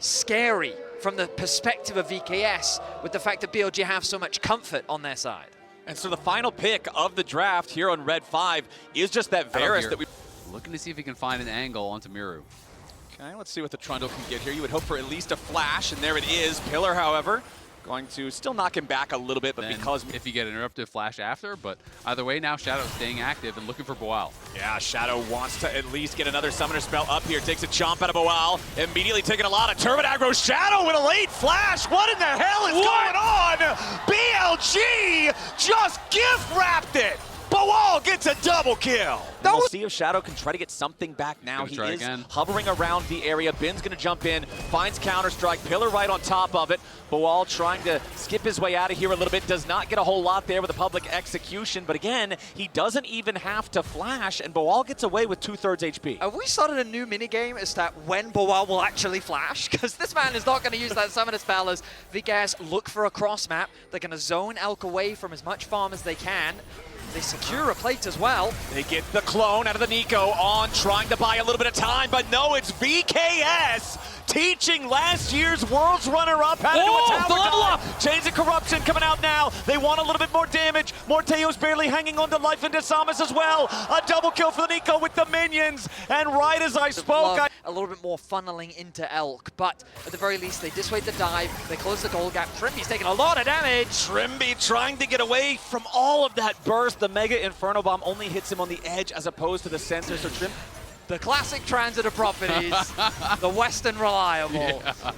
scary from the perspective of VKS with the fact that BLG have so much comfort on their side. And so the final pick of the draft here on Red 5 is just that Varus that we... Looking to see if he can find an angle onto Miru. Okay, let's see what the Trundle can get here. You would hope for at least a flash, and there it is. Pillar, however, going to still knock him back a little bit, but then because... if you get an interrupted flash after, but either way now Shadow staying active and looking for Boal. Yeah, Shadow wants to at least get another summoner spell up here. Takes a chomp out of Boal, immediately taking a lot of turret aggro. Shadow with a late flash. What in the hell is going on? BLG just gift wrapped it. Boal gets a double kill. We'll see if Shadow can try to get something back now. He is hovering around the area. Bin's going to jump in, finds Counter-Strike. Pillar right on top of it. Boal trying to skip his way out of here a little bit. Does not get a whole lot there with a public execution. But again, he doesn't even have to flash, and Boal gets away with 2/3 HP. Have we started a new minigame as to when Boal will actually flash? Because this man is not going to use that summoner spell as VKS look for a cross map. They're going to zone Elk away from as much farm as they can. They secure a plate as well. They get the clone out of the Nico on, trying to buy a little bit of time, but no, it's VKS teaching last year's Worlds runner-up how to do a tower dive. Chains of Corruption coming out now. They want a little bit more damage. Morteo's barely hanging on to life, and Desamas as well. A double kill for the Nico with the minions. And right as I spoke, a little bit more funneling into Elk, but at the very least, they dissuade the dive. They close the goal gap. Trimby's taking a lot of damage. Trimby trying to get away from all of that burst. The Mega Inferno Bomb only hits him on the edge as opposed to the center, so Trim... The classic transitive properties, the Western reliable. Yeah.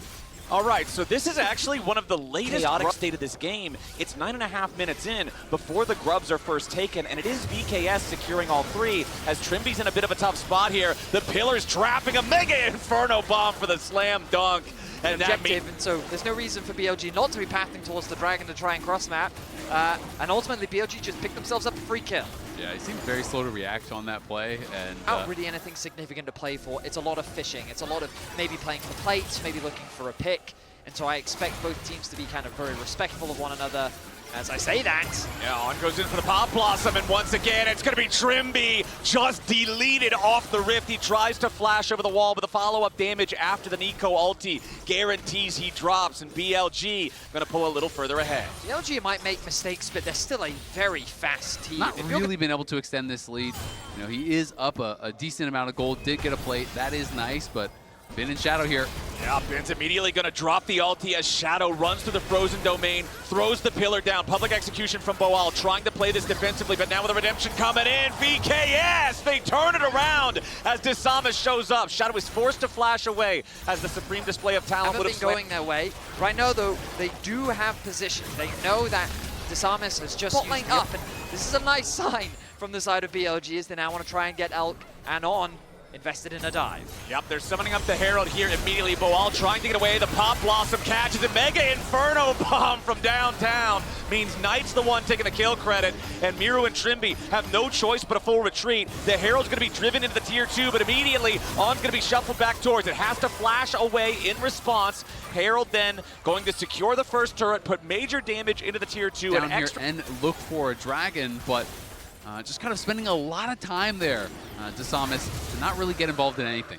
All right, so this is actually one of the latest chaotic state of this game. It's 9.5 minutes in before the grubs are first taken, and it is VKS securing all three as Trimby's in a bit of a tough spot here. The Pillar's trapping a Mega Inferno Bomb for the slam dunk. And objective, and so there's no reason for BLG not to be pathing towards the Dragon to try and cross map. And ultimately, BLG just picked themselves up a free kill. Yeah, he seemed very slow to react on that play. And not really anything significant to play for. It's a lot of fishing. It's a lot of maybe playing for plates, maybe looking for a pick. And so I expect both teams to be kind of very respectful of one another. As I say that. Yeah, on goes in for the Pop Blossom, and once again, it's going to be Trimby just deleted off the Rift. He tries to flash over the wall, but the follow-up damage after the Nico ulti guarantees he drops, and BLG going to pull a little further ahead. BLG might make mistakes, but they're still a very fast team. Not really been able to extend this lead. You know, he is up a decent amount of gold, did get a plate. That is nice, but Bin in Shadow here. Yeah, Bin's immediately going to drop the ulti as Shadow runs through the frozen domain, throws the Pillar down. Public execution from Boal, trying to play this defensively, but now with a redemption coming in, VKS, they turn it around as Desamas shows up. Shadow is forced to flash away as the supreme display of talent would have been going their way. Right now, though, they do have position. They know that Desamas has just used up, and this is a nice sign from the side of BLG as they now want to try and get Elk and On invested in a dive. Yep, they're summoning up the Herald here immediately. Boal trying to get away. The Pop Blossom catches a Mega Inferno Bomb from downtown. Means Knight's the one taking the kill credit, and Miru and Trimby have no choice but a full retreat. The Herald's going to be driven into the tier 2, but immediately On's going to be shuffled back towards it. Has to flash away in response. Herald then going to secure the first turret, put major damage into the tier 2. Down here and look for a Dragon, but just kind of spending a lot of time there, Desamas, to not really get involved in anything.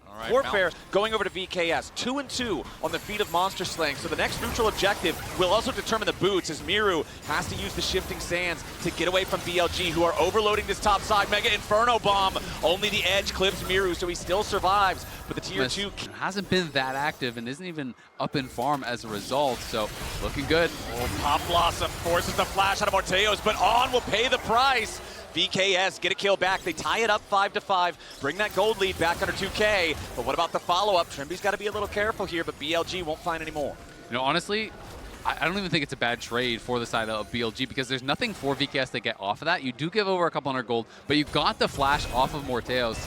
All right, Warfare going over to VKS, 2-2 on the feat of monster slaying. So the next neutral objective will also determine the boots as Miru has to use the shifting sands to get away from BLG, who are overloading this top side. Mega Inferno Bomb, only the edge clips Miru, so he still survives. But the tier 2 hasn't been that active and isn't even up in farm as a result, so looking good. Oh, Pop Blossom forces the flash out of Morteo's, but On will pay the price. VKS get a kill back. They tie it up 5-5, bring that gold lead back under 2K. But what about the follow-up? Trimby's got to be a little careful here, but BLG won't find any more. You know, honestly, I don't even think it's a bad trade for the side of BLG because there's nothing for VKS to get off of that. You do give over a couple hundred gold, but you got the flash off of Morteo's.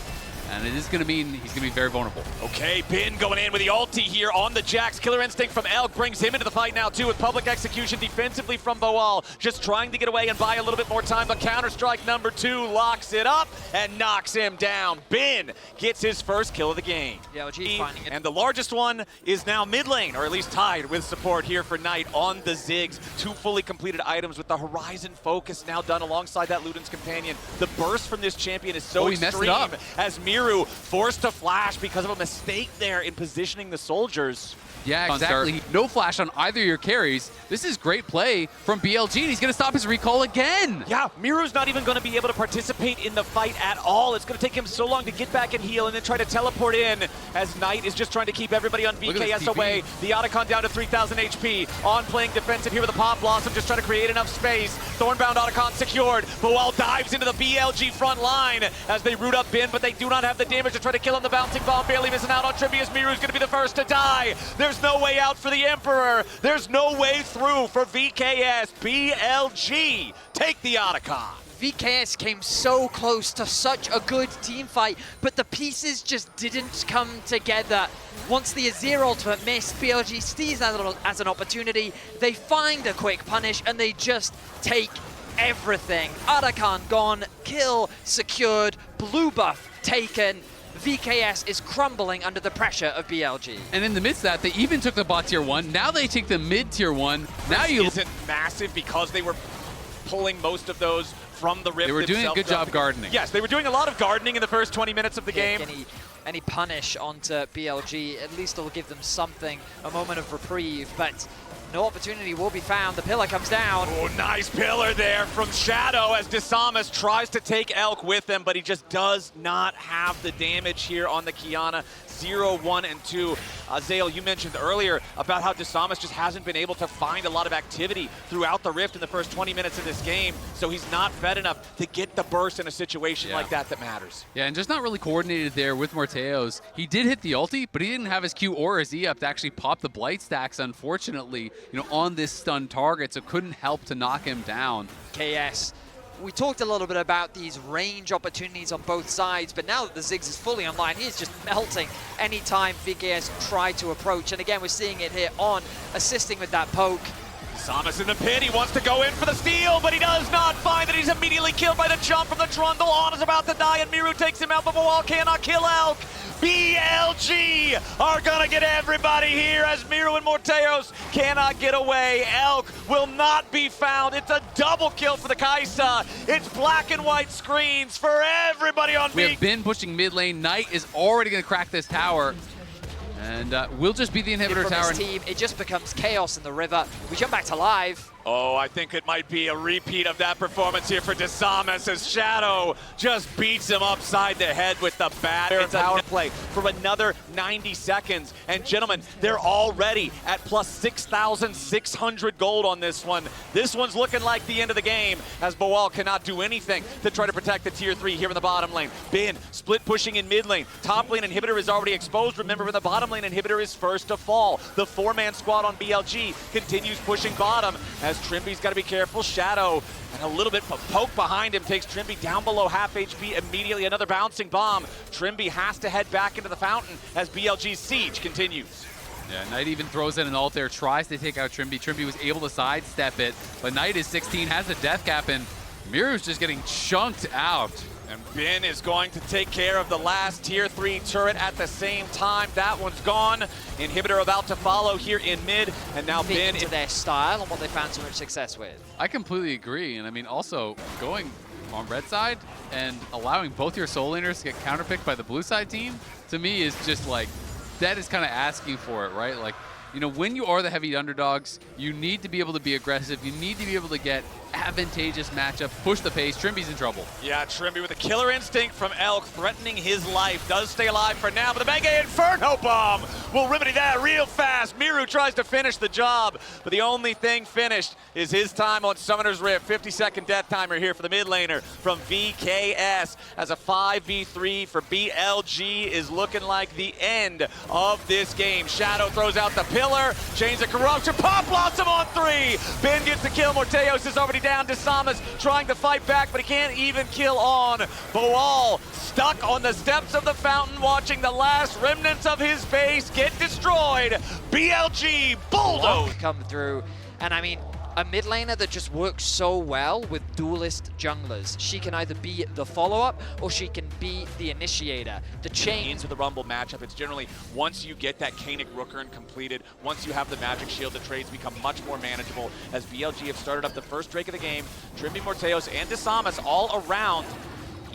And it is going to mean he's going to be very vulnerable. Okay, Bin going in with the ulti here on the Jax. Killer Instinct from Elk brings him into the fight now, too, with public execution defensively from Boal. Just trying to get away and buy a little bit more time, but Counter-Strike number 2 locks it up and knocks him down. Bin gets his first kill of the game. Yeah, he's finding it. And the largest one is now mid lane, or at least tied with support here for Knight on the Ziggs. 2 fully completed items with the Horizon Focus now done alongside that Luden's Companion. The burst from this champion is so extreme as Mir Miru forced to flash because of a mistake there in positioning the soldiers. Yeah, exactly. No flash on either of your carries. This is great play from BLG, and he's going to stop his recall again. Yeah, Miru's not even going to be able to participate in the fight at all. It's going to take him so long to get back and heal and then try to teleport in as Knight is just trying to keep everybody on VKS away. The Otacon down to 3,000 HP. On playing defensive here with the Pop Blossom, just trying to create enough space. Thornbound Otacon secured. Boal dives into the BLG front line as they root up Bin, but they do not have the damage to try to kill him. The bouncing bomb barely missing out on Tribby as Miru's going to be the first to die. There's no way out for the Emperor. There's no way through for VKS. BLG take the Otacon. VKS came so close to such a good team fight, but the pieces just didn't come together. Once the Azir ultimate missed, BLG sees that as an opportunity. They find a quick punish and they just take everything. Otacon gone, kill secured, blue buff taken. VKS is crumbling under the pressure of BLG. And in the midst of that, they even took the bot tier 1. Now they take the mid tier 1. Now you isn't massive because they were pulling most of those from the Rift. They were doing a good job gardening. Yes, they were doing a lot of gardening in the first 20 minutes of the game. Any punish onto BLG, at least it'll give them something, a moment of reprieve, but no opportunity will be found. The pillar comes down. Oh, nice pillar there from Shadow as Desamas tries to take Elk with him, but he just does not have the damage here on the Kiana. 0, 1, and 2. Zale, you mentioned earlier about how Desamas just hasn't been able to find a lot of activity throughout the Rift in the first 20 minutes of this game, so he's not fed enough to get the burst in a situation like that matters. Yeah, and just not really coordinated there with Morteos. He did hit the ulti, but he didn't have his Q or his E up to actually pop the Blight stacks, unfortunately, on this stunned target, so couldn't help to knock him down. KS. We talked a little bit about these range opportunities on both sides, but now that the Ziggs is fully online, he is just melting anytime VKS try to approach. And again, we're seeing it here on assisting with that poke. Samus in the pit, he wants to go in for the steal, but he does not find it. He's immediately killed by the jump from the Trundle. On is about to die, and Miru takes him out, but Boal cannot kill Elk. BLG are gonna get everybody here as Miru and Morteos cannot get away. Elk will not be found. It's a double kill for the Kaisa. It's black and white screens for everybody on We have been pushing mid lane. Knight is already gonna crack this tower. And we'll just be the inhibitor tower. Team, it just becomes chaos in the river. We jump back to live. Oh, I think it might be a repeat of that performance here for Desamas as Shadow just beats him upside the head with the bat. It's a power play for another 90 seconds. And gentlemen, they're already at plus 6,600 gold on this one. This one's looking like the end of the game as Boal cannot do anything to try to protect the tier 3 here in the bottom lane. Bin split pushing in mid lane. Top lane inhibitor is already exposed. Remember, in the bottom lane inhibitor is first to fall. The 4-man squad on BLG continues pushing bottom as Trimby's got to be careful. Shadow and a little bit of poke behind him takes Trimby down below half HP immediately. Another bouncing bomb. Trimby has to head back into the fountain as BLG's siege continues. Yeah, Knight even throws in an ult there, tries to take out Trimby. Trimby was able to sidestep it, but Knight is 16, has the death cap, and Miru's just getting chunked out. And Bin is going to take care of the last tier 3 turret at the same time. That one's gone. Inhibitor about to follow here in mid, and now Bin into their style and what they found so much success with. I completely agree, and I mean also going on red side and allowing both your soul laners to get counterpicked by the blue side team, to me is just like, that is kind of asking for it, right? Like, when you are the heavy underdogs, you need to be able to be aggressive. You need to be able to get advantageous matchup, push the pace. Trimby's in trouble. Yeah, Trimby with a killer instinct from Elk, threatening his life. Does stay alive for now, but the Mega Inferno Bomb will remedy that real fast. Miru tries to finish the job, but the only thing finished is his time on Summoner's Rift. 50-second death timer here for the mid laner from VKS as a 5v3 for BLG is looking like the end of this game. Shadow throws out the pillar, Chains of Corruption, Pop Blossom on 3. Ben gets the kill, Morteos is already down. Desamas trying to fight back, but he can't even kill on. Boal stuck on the steps of the fountain, watching the last remnants of his base get destroyed. BLG bulldoze come through, and I mean, a mid laner that just works so well with duelist junglers. She can either be the follow-up or she can be the initiator. The chain into the Rumble matchup, it's generally once you get that Kainic Rookern completed, once you have the Magic Shield, the trades become much more manageable as BLG have started up the first Drake of the game. Trimby, Morteos, and Desamas all around.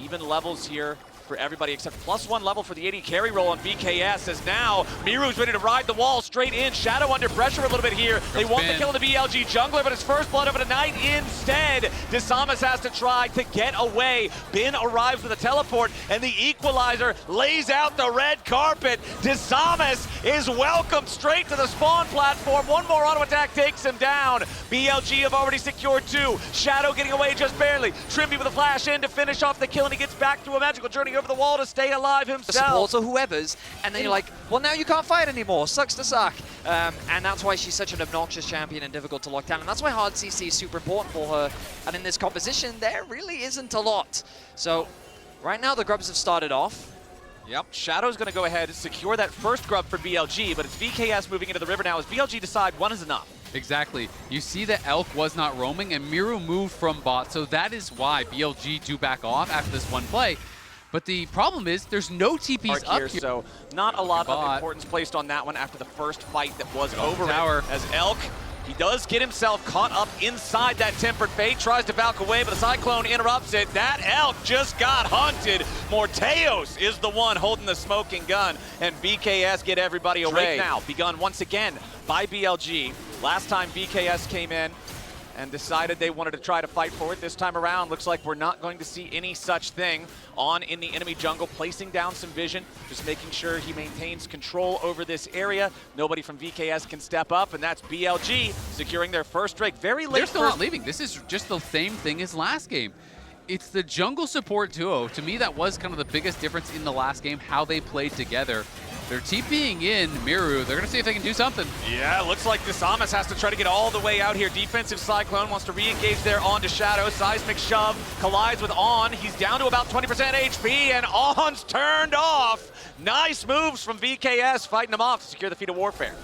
Even levels here for everybody except +1 level for the AD carry roll on VKS, as now Miru's ready to ride the wall straight in. Shadow under pressure a little bit here. They want the kill on the BLG jungler, but it's first blood over tonight instead. Desamas has to try to get away. Bin arrives with a teleport, and the equalizer lays out the red carpet. Desamas is welcomed straight to the spawn platform. One more auto attack takes him down. BLG have already secured 2. Shadow getting away just barely. Trimby with a flash in to finish off the kill, and he gets back through a magical journey over the wall to stay alive himself. Supports or whoever's, and then you're like, well, now you can't fight anymore. Sucks to suck. And that's why she's such an obnoxious champion and difficult to lock down, and that's why hard CC is super important for her. And in this composition, there really isn't a lot. So right now, the Grubs have started off. Yep, Shadow's going to go ahead and secure that first grub for BLG, but it's VKS moving into the river now as BLG decide one is enough. Exactly. You see that Elk was not roaming, and Miru moved from bot, so that is why BLG do back off after this one play. But the problem is there's no TPs up here. So not a lot of importance placed on that one after the first fight that was over. Tower. As Elk, he does get himself caught up inside that Tempered Fate, tries to Valk away, but the Cyclone interrupts it. That Elk just got hunted. Morteos is the one holding the smoking gun, and VKS get everybody away. Now begun once again by BLG. Last time VKS came in and decided they wanted to try to fight for it. This time around, looks like we're not going to see any such thing. On in the enemy jungle, placing down some vision, just making sure he maintains control over this area. Nobody from VKS can step up, and that's BLG securing their first Drake. Very late. They're still not leaving. This is just the same thing as last game. It's the jungle support duo. To me, that was kind of the biggest difference in the last game, how they played together. They're TPing in Miru. They're going to see if they can do something. Yeah, looks like Desamas has to try to get all the way out here. Defensive Cyclone wants to re-engage there onto Shadow. Seismic shove collides with On. He's down to about 20% HP, and On's turned off. Nice moves from VKS, fighting him off to secure the feat of warfare.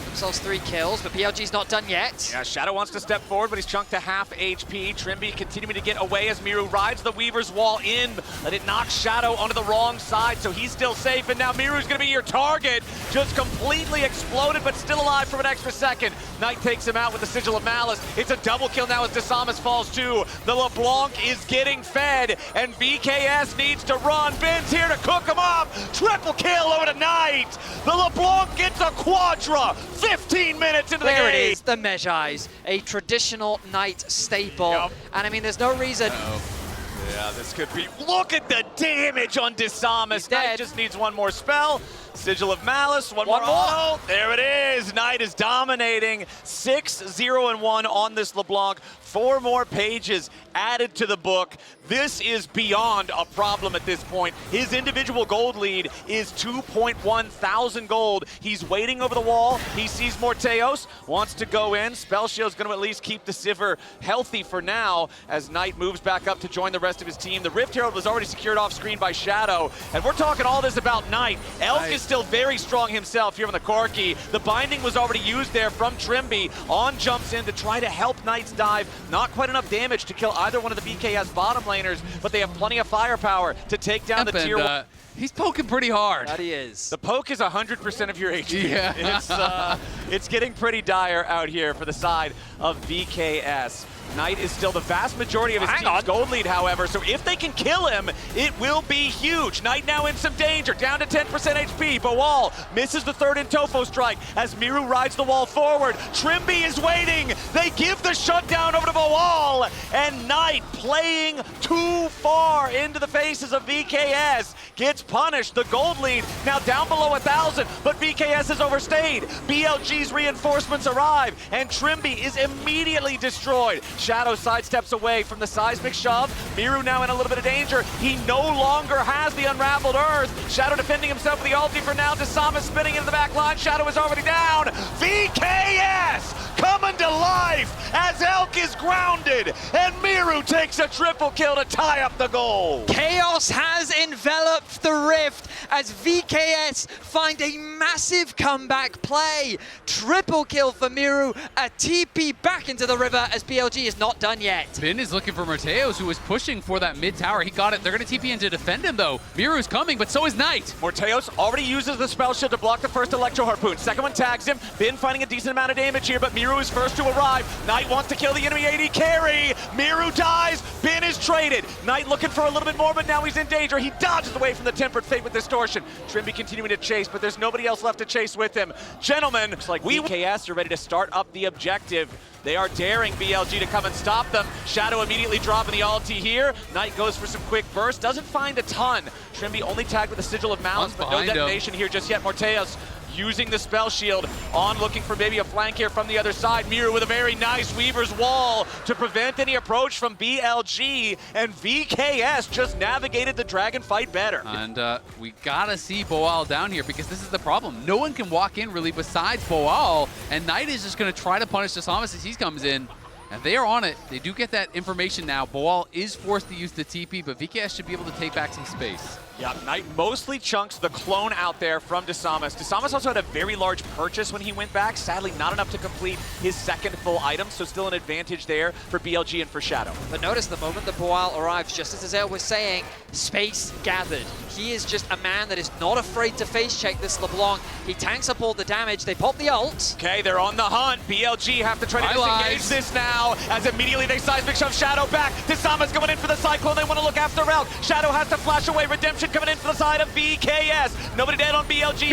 Themselves 3 kills, but BLG's not done yet. Yeah, Shadow wants to step forward, but he's chunked to half HP. Trimby continuing to get away as Miru rides the Weaver's wall in, but it knocks Shadow onto the wrong side, so he's still safe, and now Miru's gonna be your target. Just completely exploded, but still alive for an extra second. Knight takes him out with the Sigil of Malice. It's a double kill now as Desamas falls too. The LeBlanc is getting fed, and VKS needs to run. Ben's here to cook him up. Triple kill over to Knight. The LeBlanc gets a quadra. 15 minutes into the game. There it is, the Mejai's, a traditional Knight staple. Yep. And I mean, there's no reason. Yeah, this could be. Look at the damage on Desamas. Knight just needs one more spell. Sigil of Malice, one more. Oh, there it is. Knight is dominating. 6-0-1 on this LeBlanc. 4 more pages added to the book. This is beyond a problem at this point. His individual gold lead is 2.1 thousand gold. He's waiting over the wall. He sees Morteos, wants to go in. Spell Shield's going to at least keep the Sivir healthy for now as Knight moves back up to join the rest of his team. The Rift Herald was already secured off screen by Shadow. And we're talking all this about Knight. Elk is still very strong himself here on the Corki. The binding was already used there from Trimby. On jumps in to try to help Knight's dive. Not quite enough damage to kill either one of the BKS bottom laners, but they have plenty of firepower to take down the tier 1. He's poking pretty hard. That he is. The poke is 100% of your HP. Yeah. It's getting pretty dire out here for the side of VKS. Knight is still the vast majority of his team's gold lead, however, so if they can kill him, it will be huge. Knight now in some danger, down to 10% HP. Bawal misses the third in Tofo strike as Miru rides the wall forward. Trimby is waiting. They give the shutdown over to Bawal, and Knight, playing too far into the faces of VKS, gets punished. The gold lead now down below 1,000, but VKS has overstayed. BLG's reinforcements arrive, and Trimby is immediately destroyed. Shadow sidesteps away from the seismic shove. Miru now in a little bit of danger. He no longer has the unraveled earth. Shadow defending himself with the ulti for now. Desamas spinning into the back line. Shadow is already down. VKS coming to life as Elk is grounded, and Miru takes a triple kill to tie up the goal. Chaos has enveloped the Rift, as VKS find a massive comeback play. Triple kill for Miru, a TP back into the river as BLG is not done yet. Bin is looking for Morteos, who was pushing for that mid tower. He got it. They're going to TP in to defend him, though. Miru's coming, but so is Knight. Morteos already uses the spell shield to block the first Electro Harpoon. Second one tags him. Bin finding a decent amount of damage here, but Miru is first to arrive. Knight wants to kill the enemy AD carry. Miru dies. Bin is traded. Knight looking for a little bit more, but now he's in danger. He dodges away from the Tempered Fate with Distortion. Trimby continuing to chase, but there's nobody else left to chase with him. Gentlemen, looks like VKS are ready to start up the objective. They are daring BLG to come and stop them. Shadow immediately dropping the ulti here. Knight goes for some quick burst, doesn't find a ton. Trimby only tagged with a Sigil of Malice, but no detonation here just yet. Morteos using the spell shield on, looking for maybe a flank here from the other side. Miru with a very nice Weaver's Wall to prevent any approach from BLG, and VKS just navigated the dragon fight better. And we gotta see Boal down here, because this is the problem. No one can walk in really besides Boal, and Knight is just gonna try to punish Desamas as he comes in. And they are on it. They do get that information now. Boal is forced to use the TP, but VKS should be able to take back some space. Yeah, Knight mostly chunks the clone out there from Desamas. Desamas also had a very large purchase when he went back. Sadly, not enough to complete his second full item, so still an advantage there for BLG and for Shadow. But notice the moment that Boal arrives, just as Azael was saying, space gathered. He is just a man that is not afraid to face check this LeBlanc. He tanks up all the damage. They pop the ult. Okay, they're on the hunt. BLG have to try to disengage this now, as immediately they seismic shove Shadow back. Desamas going in for the Cyclone. They want to look after Elk. Shadow has to flash away. Redemption coming in for the side of VKS. Nobody dead on BLG.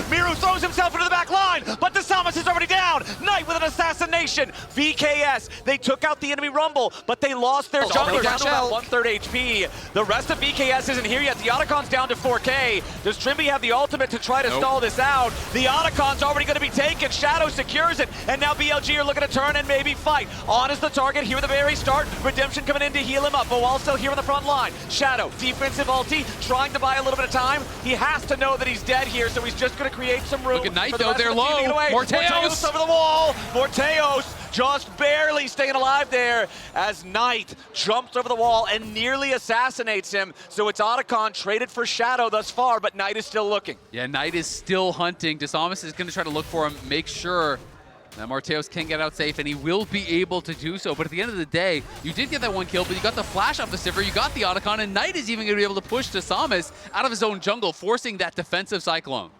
Miru throws himself into the back line, but Desamas is already down. Knight with an assassination. VKS, they took out the enemy Rumble, but they lost their jungler down to about 1/3 HP. The rest of VKS isn't here yet. The Otacon's down to 4K. Does Trimby have the ultimate to try to stall this out? The Otacon's already going to be taken. Shadow secures it, and now BLG are looking to turn and maybe fight. On is the target here at the very start. Redemption coming in to heal him up. Boal still here on the front line. Shadow, defensive ulti, trying to buy a little bit of time. He has to know that he's dead here, so he's just going to create some room. Look at Knight, for the though. rest They're of the team to get low. away. Morteos over the wall. Morteos just barely staying alive there as Knight jumps over the wall and nearly assassinates him. So it's Otacon traded for Shadow thus far, but Knight is still looking. Yeah, Knight is still hunting. Desamas is going to try to look for him, make sure that Morteos can get out safe, and he will be able to do so. But at the end of the day, you did get that one kill, but you got the flash off the Sivir, you got the Otacon, and Knight is even going to be able to push Desamas out of his own jungle, forcing that defensive Cyclone.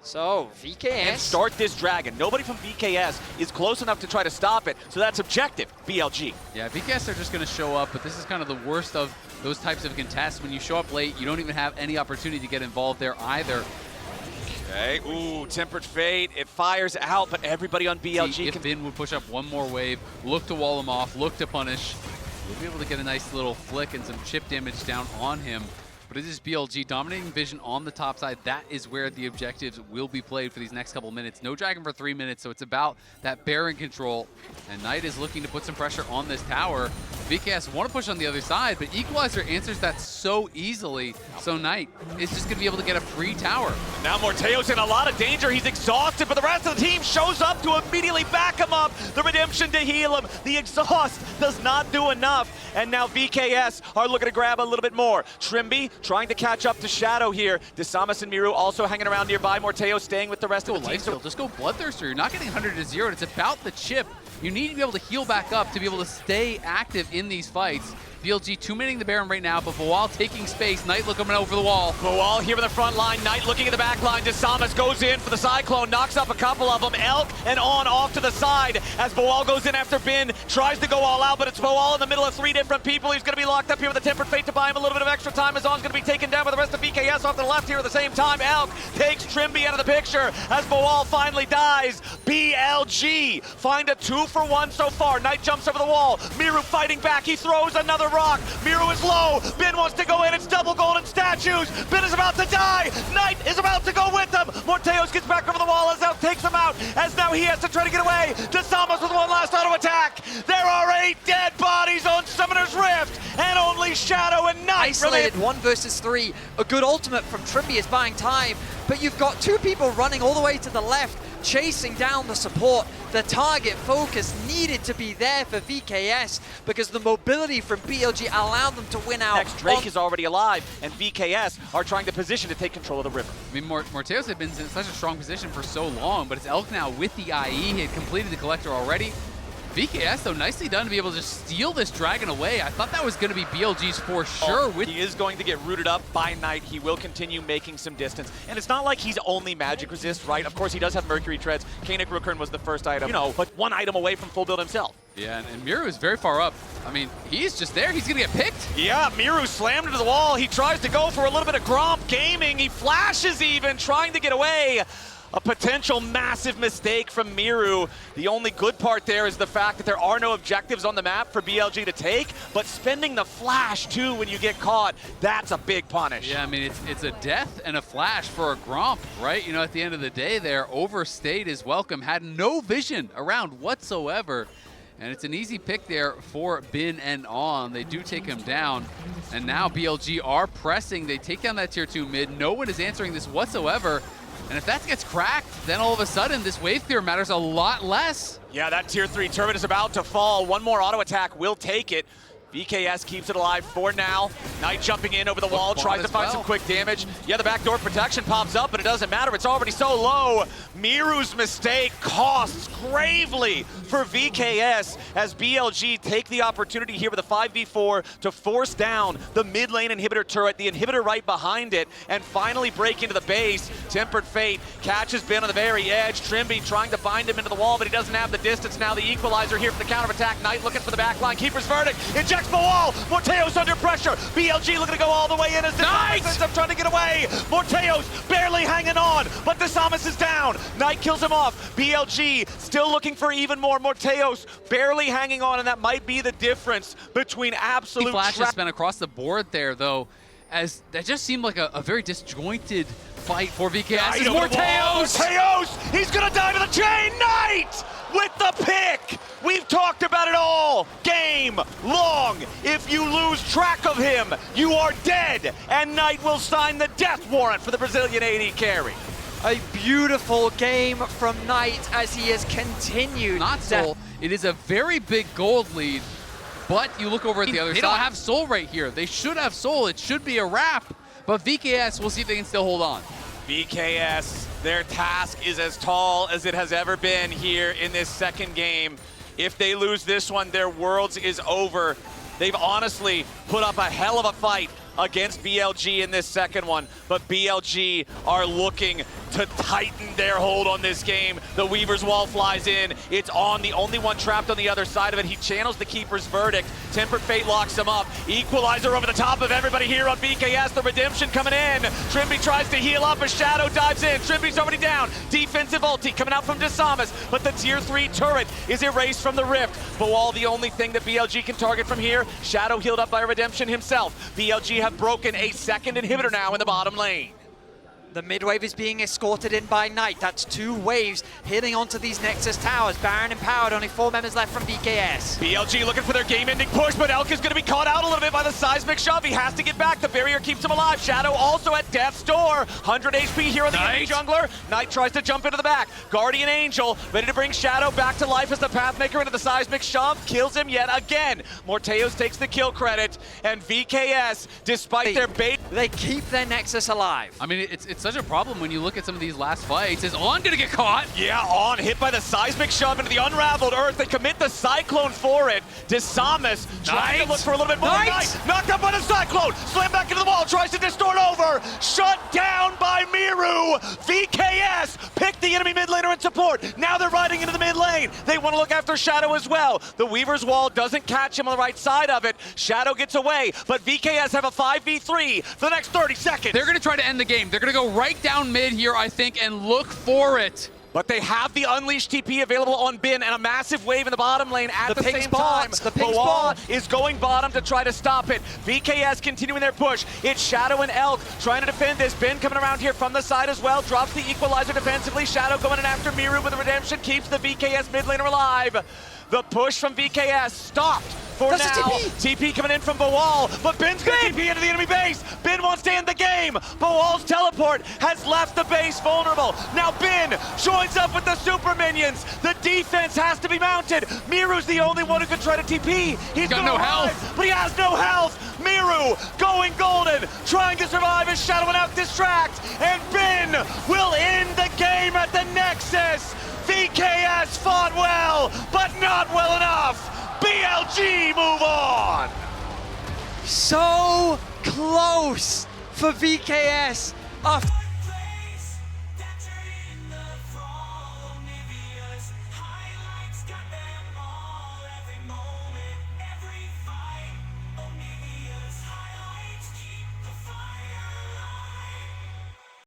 So, VKS. And start this dragon. Nobody from VKS is close enough to try to stop it, so that's objective, BLG. Yeah, VKS are just going to show up, but this is kind of the worst of those types of contests. When you show up late, you don't even have any opportunity to get involved there either. Okay, ooh, Tempered Fate, it fires out, but everybody on BLG if Bin would push up one more wave, look to wall him off, look to punish, you'll be able to get a nice little flick and some chip damage down on him. But it is BLG dominating vision on the top side. That is where the objectives will be played for these next couple minutes. No Dragon for 3 minutes, so it's about that Baron control. And Knight is looking to put some pressure on this tower. VKS want to push on the other side, but Equalizer answers that so easily. So Knight is just going to be able to get a free tower. Now Morteo's in a lot of danger. He's exhausted, but the rest of the team shows up to immediately back him up. The Redemption to heal him. The exhaust does not do enough. And now VKS are looking to grab a little bit more. Trimby trying to catch up to Shadow here. Desamas and Miru also hanging around nearby. Morteo staying with the rest of the team. Just go Bloodthirster. You're not getting 100 to 0. It's about the chip. You need to be able to heal back up to be able to stay active in these fights. BLG 2-minning the Baron right now, but Boal taking space. Knight looking over the wall. Boal here in the front line. Knight looking at the back line. Desamas goes in for the Cyclone, knocks up a couple of them. Elk and on off to the side as Boal goes in after Bin. Tries to go all out, but it's Boal in the middle of 3 different people. He's going to be locked up here with a Tempered Fate to buy him a little bit of extra time. Azon's going to be taken down by the rest of VKS off to the left here at the same time. Elk takes Trimby out of the picture as Boal finally dies. BLG find a 2-for-1 so far. Knight jumps over the wall. Miru fighting back. He throws another rock. Miru is low. Bin wants to go in. It's double golden statues. Bin is about to die. Knight is about to go with them. Morteos gets back over the wall as Elk takes him out, as now he has to try to get away. Desamas with one last auto attack. There are 8 dead bodies on Summoner Summoner's Rift, and only Shadow and Knight Isolated remain. 1 versus 3. A good ultimate from Trimby is buying time, but you've got 2 people running all the way to the left, chasing down the support. The target focus needed to be there for VKS because the mobility from BLG allowed them to win out. Next, Drake is already alive, and VKS are trying to position to take control of the river. I mean, Morteos had been in such a strong position for so long, but it's Elk now with the IE. He had completed the Collector already. VKS, though, nicely done to be able to just steal this Dragon away. I thought that was going to be BLG's for sure. He is going to get rooted up by Knight. He will continue making some distance. And it's not like he's only magic resist, right? Of course, he does have Mercury Treads. Kanik Rookern was the first item, you know, but 1 item away from full build himself. Yeah, and Miru is very far up. I mean, he's just there. He's going to get picked. Yeah, Miru slammed into the wall. He tries to go for a little bit of Gromp gaming. He flashes even, trying to get away. A potential massive mistake from Miru. The only good part there is the fact that there are no objectives on the map for BLG to take, but spending the flash too when you get caught, that's a big punish. Yeah, I mean, it's a death and a flash for a Gromp, right? You know, at the end of the day there, overstayed his welcome, had no vision around whatsoever. And it's an easy pick there for Bin and On. They do take him down. And now BLG are pressing. They take down that tier 2 mid. No one is answering this whatsoever. And if that gets cracked, then all of a sudden this wave clear matters a lot less. Yeah, that tier 3 turret is about to fall. 1 more auto attack will take it. VKS keeps it alive for now. Knight jumping in over the wall, tries to find some quick damage. Yeah, the backdoor protection pops up, but it doesn't matter. It's already so low. Miru's mistake costs gravely for VKS as BLG take the opportunity here with a 5v4 to force down the mid lane inhibitor turret, the inhibitor right behind it, and finally break into the base. Tempered Fate catches Ben on the very edge. Trimby trying to bind him into the wall, but he doesn't have the distance now. The equalizer here for the counterattack. Knight looking for the backline. Keeper's verdict. Ejects the wall. Morteos under pressure. BLG looking to go all the way in as Desamas ends up trying to get away. Morteos barely hanging on, but Desamas is down. Knight kills him off. BLG still looking for even more. Morteos barely hanging on, and that might be the difference between absolute Flash has been across the board there, though, as that just seemed like a very disjointed fight for VKS. It's Morteos! Morteos! He's gonna die to the chain! Knight with the pick! We've talked about it all game long. If you lose track of him, you are dead, and Knight will sign the death warrant for the Brazilian AD carry. A beautiful game from Knight as he has continued. Not Soul. It is a very big gold lead, but you look over at the other side. They don't have Soul right here. They should have Soul. It should be a wrap, but VKS, we'll see if they can still hold on. VKS, their task is as tall as it has ever been here in this second game. If they lose this one, their worlds is over. They've honestly put up a hell of a fight against BLG in this second one, but BLG are looking to tighten their hold on this game. The Weaver's Wall flies in. It's on, the only one trapped on the other side of it. He channels the Keeper's verdict. Tempered Fate locks him up. Equalizer over the top of everybody here on VKS. The redemption coming in. Trimby tries to heal up as Shadow dives in. Trimby's already down. Defensive ulti coming out from Desamas, but the tier 3 turret is erased from the rift. Bawal, the only thing that BLG can target from here. Shadow healed up by redemption himself. BLG have broken a second inhibitor now in the bottom lane. The mid wave is being escorted in by Knight. That's 2 waves hitting onto these Nexus towers. Baron empowered, only 4 members left from VKS. BLG looking for their game-ending push, but Elk is going to be caught out a little bit by the seismic shove. He has to get back. The barrier keeps him alive. Shadow also at death's door. 100 HP here on the enemy jungler. Knight tries to jump into the back. Guardian Angel ready to bring Shadow back to life as the Pathmaker into the seismic shove. Kills him yet again. Morteos takes the kill credit, and VKS, despite their bait, they keep their Nexus alive. I mean, it's such a problem when you look at some of these last fights. Is On gonna get caught? Yeah, On hit by the seismic shove into the unraveled earth. They commit the cyclone for it. Desamas trying to look for a little bit more. Knight knocked up by the cyclone. Slam back into the wall. Tries to distort over. Shut down by Miru. VKS picked the enemy mid laner in support. Now they're riding into the mid lane. They want to look after Shadow as well. The Weaver's Wall doesn't catch him on the right side of it. Shadow gets away, but VKS have a 5v3 for the next 30 seconds. They're gonna try to end the game. They're gonna go right down mid here, I think, and look for it. But they have the Unleashed TP available on Bin and a massive wave in the bottom lane at the same time. The pink Bawal is going bottom to try to stop it. VKS continuing their push. It's Shadow and Elk trying to defend this. Bin coming around here from the side as well. Drops the equalizer defensively. Shadow going in after Miru with the redemption. Keeps the VKS mid laner alive. The push from VKS stopped for That's now. a TP. TP coming in from Bawal, but Bin's gonna TP into the enemy base. Bin wants to end the game. Bawal's teleport has left the base vulnerable. Now Bin joins up with the super minions. The defense has to be mounted. Miru's the only one who can try to TP. He's got gonna no arrive, health. but he has no health. Miru going golden, trying to survive as Shadow and Out distract, and Bin will end the game at the Nexus. VKS fought well, but not well enough. BLG move on. So close for VKS.